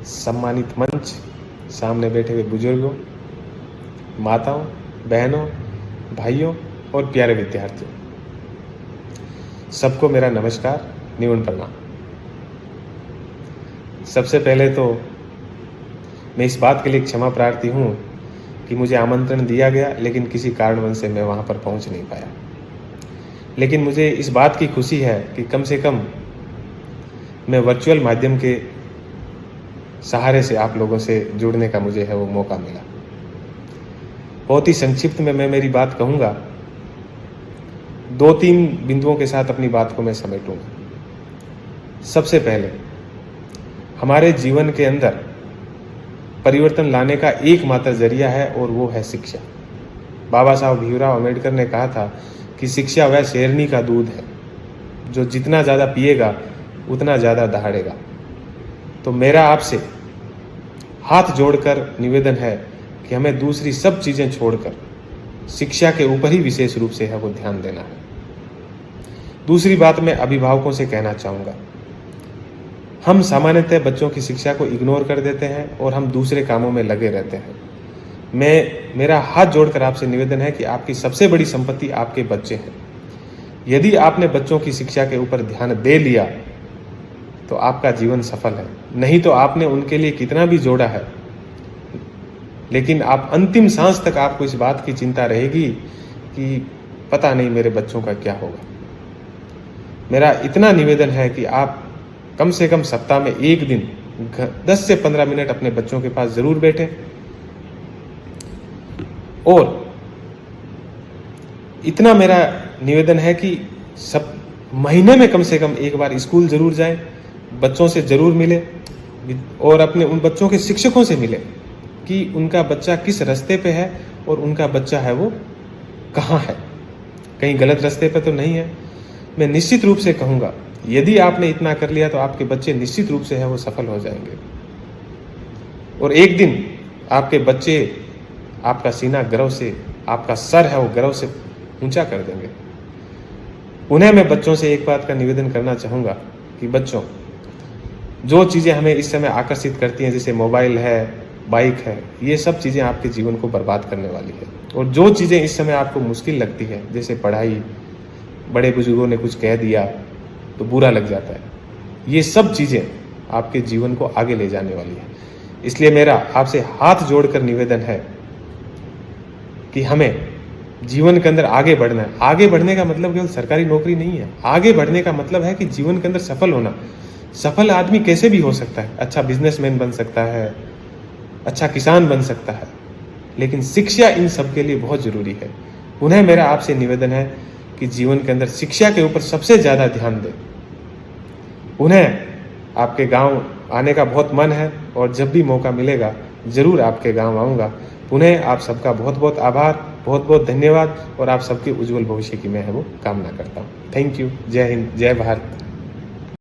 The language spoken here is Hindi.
सम्मानित मंच, सामने बैठे हुए बुजुर्गों, माताओं, बहनों, भाइयों और प्यारे विद्यार्थियों, सबको मेरा नमस्कार, निमन प्रणाम। सबसे पहले तो मैं इस बात के लिए क्षमा प्रार्थी हूँ कि मुझे आमंत्रण दिया गया, लेकिन किसी कारणवश से मैं वहाँ पर पहुँच नहीं पाया। लेकिन मुझे इस बात की खुशी है कि कम से कम मैं वर्चुअल माध्यम के सहारे से आप लोगों से जुड़ने का मुझे है वो मौका मिला। बहुत ही संक्षिप्त में मैं मेरी बात कहूँगा, 2-3 बिंदुओं के साथ अपनी बात को मैं समेटूंगा। सबसे पहले, हमारे जीवन के अंदर परिवर्तन लाने का एकमात्र जरिया है और वो है शिक्षा। बाबा साहब भीमराव अम्बेडकर ने कहा था कि शिक्षा वह शेरनी का दूध है जो जितना ज़्यादा पिएगा उतना ज़्यादा दहाड़ेगा। तो मेरा आपसे हाथ जोड़कर निवेदन है कि हमें दूसरी सब चीज़ें छोड़कर शिक्षा के ऊपर ही विशेष रूप से है वो ध्यान देना है। दूसरी बात मैं अभिभावकों से कहना चाहूँगा, हम सामान्यतः बच्चों की शिक्षा को इग्नोर कर देते हैं और हम दूसरे कामों में लगे रहते हैं। मेरा हाथ जोड़कर आपसे निवेदन है कि आपकी सबसे बड़ी संपत्ति आपके बच्चे हैं। यदि आपने बच्चों की शिक्षा के ऊपर ध्यान दे लिया तो आपका जीवन सफल है। नहीं तो आपने उनके लिए कितना भी जोड़ा है, लेकिन आप अंतिम सांस तक आपको इस बात की चिंता रहेगी कि पता नहीं मेरे बच्चों का क्या होगा। मेरा इतना निवेदन है कि आप कम से कम सप्ताह में एक दिन 10 से 15 मिनट अपने बच्चों के पास जरूर बैठें और इतना मेरा निवेदन है कि सब महीने में कम से कम एक बार स्कूल जरूर जाएं, बच्चों से जरूर मिले और अपने उन बच्चों के शिक्षकों से मिले कि उनका बच्चा किस रास्ते पे है और उनका बच्चा है वो कहाँ है, कहीं गलत रास्ते पे तो नहीं है। मैं निश्चित रूप से कहूँगा, यदि आपने इतना कर लिया तो आपके बच्चे निश्चित रूप से है वो सफल हो जाएंगे और एक दिन आपके बच्चे आपका सीना गर्व से, आपका सर है वो गर्व से ऊंचा कर देंगे। उन्हें मैं बच्चों से एक बात का निवेदन करना चाहूँगा कि बच्चों, जो चीज़ें हमें इस समय आकर्षित करती हैं, जैसे मोबाइल है, बाइक है, ये सब चीज़ें आपके जीवन को बर्बाद करने वाली है। और जो चीज़ें इस समय आपको मुश्किल लगती है, जैसे पढ़ाई, बड़े बुजुर्गों ने कुछ कह दिया तो बुरा लग जाता है, ये सब चीज़ें आपके जीवन को आगे ले जाने वाली है। इसलिए मेरा आपसे हाथ जोड़कर निवेदन है कि हमें जीवन के अंदर आगे बढ़ना है। आगे बढ़ने का मतलब केवल सरकारी नौकरी नहीं है। आगे बढ़ने का मतलब है कि जीवन के अंदर सफल होना। सफल आदमी कैसे भी हो सकता है, अच्छा बिजनेसमैन बन सकता है, अच्छा किसान बन सकता है, लेकिन शिक्षा इन सब के लिए बहुत ज़रूरी है। उन्हें मेरा आपसे निवेदन है कि जीवन के अंदर शिक्षा के ऊपर सबसे ज़्यादा ध्यान दें। उन्हें आपके गांव आने का बहुत मन है और जब भी मौका मिलेगा ज़रूर आपके गांव आऊँगा। पुनः आप सबका बहुत बहुत आभार, बहुत बहुत धन्यवाद और आप सबके उज्जवल भविष्य की मैं है वो कामना करता हूँ। Thank you. जय हिंद, जय भारत।